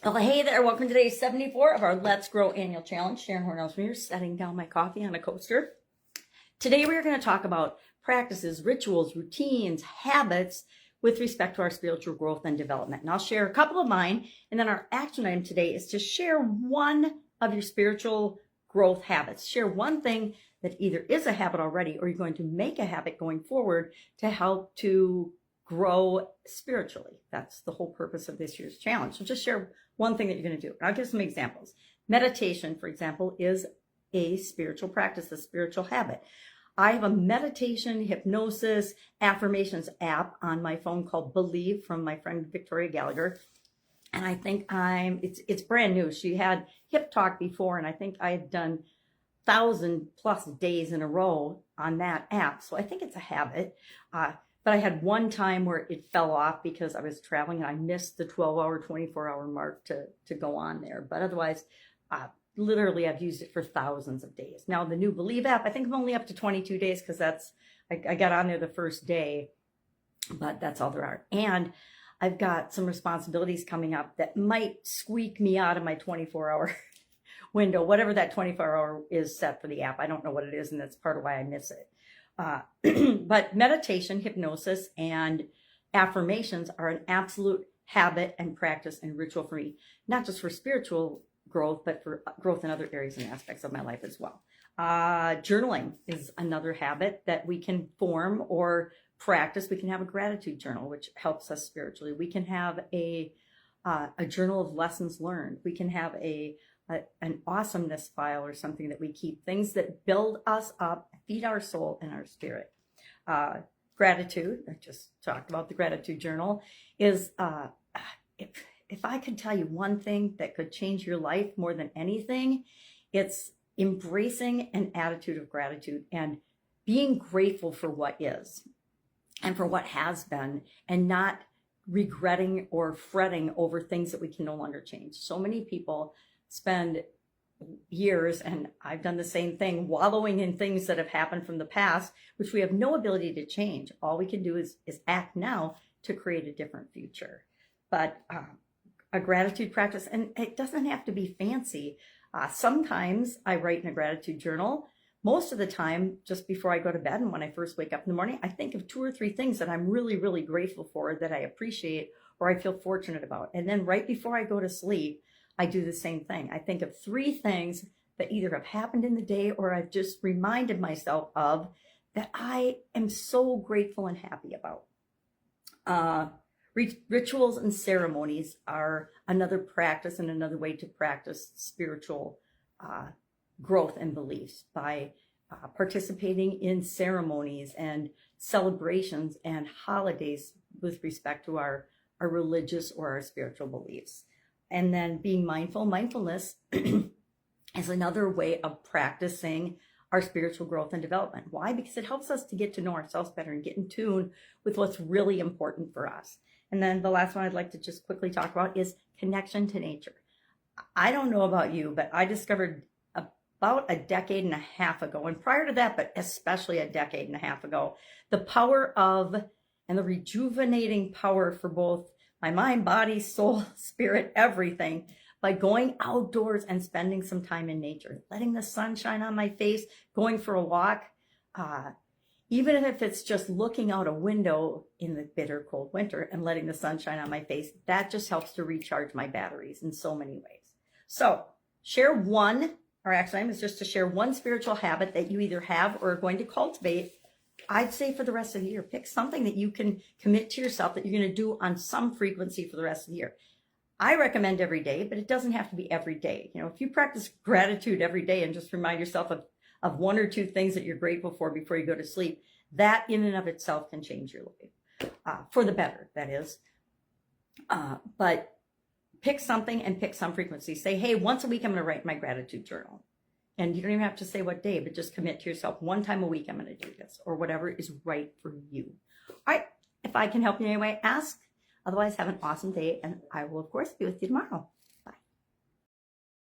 Well, hey there, welcome to day 74 of our Let's Grow annual challenge. Sharon Horne-Ellstrom here, setting down my coffee on a coaster. Today we are going to talk about practices, rituals, routines, habits with respect to our spiritual growth and development. And I'll share a couple of mine, and then our action item today is to share one of your spiritual growth habits. Share one thing that either is a habit already or you're going to make a habit going forward to help to grow spiritually. That's the whole purpose of this year's challenge. So just share one thing that you're going to do. I'll give some examples. Meditation, for example, is a spiritual practice, a spiritual habit. I have a meditation, hypnosis, affirmations app on my phone called Believe from my friend Victoria Gallagher. And I think it's brand new. She had Hip Talk before, and I think I had done 1,000+ days in a row on that app. So I think it's a habit. But I had one time where it fell off because I was traveling and I missed the 12-hour, 24-hour mark to go on there. But otherwise, literally I've used it for thousands of days. Now the new Believe app, I think I'm only up to 22 days because I got on there the first day, but that's all there are. And I've got some responsibilities coming up that might squeak me out of my 24-hour window, whatever that 24-hour is set for the app. I don't know what it is, and that's part of why I miss it. But meditation, hypnosis, and affirmations are an absolute habit and practice and ritual for me, not just for spiritual growth, but for growth in other areas and aspects of my life as well. Journaling is another habit that we can form or practice. We can have a gratitude journal, which helps us spiritually. We can have a journal of lessons learned. We can have an awesomeness file or something that we keep, things that build us up, feed our soul and our spirit. Gratitude, I just talked about the gratitude journal, is if I could tell you one thing that could change your life more than anything, it's embracing an attitude of gratitude and being grateful for what is and for what has been, and not regretting or fretting over things that we can no longer change. So many people spend years, and I've done the same thing, wallowing in things that have happened from the past, which we have no ability to change. All we can do is act now to create a different future. But a gratitude practice, and it doesn't have to be fancy. Sometimes I write in a gratitude journal. Most of the time, just before I go to bed and when I first wake up in the morning, I think of 2 or 3 things that I'm really, really grateful for, that I appreciate or I feel fortunate about. And then right before I go to sleep, I do the same thing. I think of 3 things that either have happened in the day or I've just reminded myself of that I am so grateful and happy about. Rituals and ceremonies are another practice and another way to practice spiritual growth and beliefs by participating in ceremonies and celebrations and holidays with respect to our religious or our spiritual beliefs. And then being mindful. Mindfulness is another way of practicing our spiritual growth and development. Why? Because it helps us to get to know ourselves better and get in tune with what's really important for us. And then the last one I'd like to just quickly talk about is connection to nature. I don't know about you, but I discovered about a decade and a half ago, and prior to that, but especially a decade and a half ago, the power of and the rejuvenating power for both my mind, body, soul, spirit, everything, by going outdoors and spending some time in nature, letting the sun shine on my face, going for a walk, even if it's just looking out a window in the bitter cold winter and letting the sun shine on my face, that just helps to recharge my batteries in so many ways. So share one, our action item is just to share one spiritual habit that you either have or are going to cultivate. I'd say for the rest of the year, pick something that you can commit to yourself that you're going to do on some frequency for the rest of the year. I recommend every day, but it doesn't have to be every day. You know, if you practice gratitude every day and just remind yourself of 1 or 2 things that you're grateful for before you go to sleep, that in and of itself can change your life for the better, that is. But pick something and pick some frequency. Say, hey, once a week, I'm going to write my gratitude journal. And you don't even have to say what day, but just commit to yourself, 1 time a week, I'm going to do this, or whatever is right for you. All right. If I can help you in any way, ask. Otherwise, have an awesome day, and I will, of course, be with you tomorrow.